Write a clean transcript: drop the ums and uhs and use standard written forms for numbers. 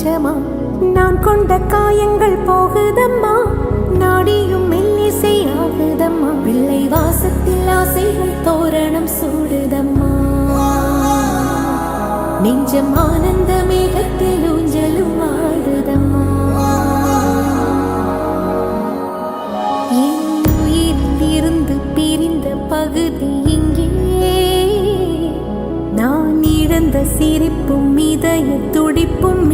நிஜமா நான் கொண்ட காயங்கள் போகுதம்மா நாடியும் மெல்லிசை ஆகுதம்மா பிள்ளை வாசத்தில் ஆசைகள் தோரணம் சூடுதம்மா நெஞ்சம் ஆனந்த மேகத்தில் ஊஞ்சலும் ஆடுதம்மா என் உயிரிலிருந்து பிரிந்த பகுதி இங்கே நான் இழந்த சிரிப்பும் இதய துடிப்பும்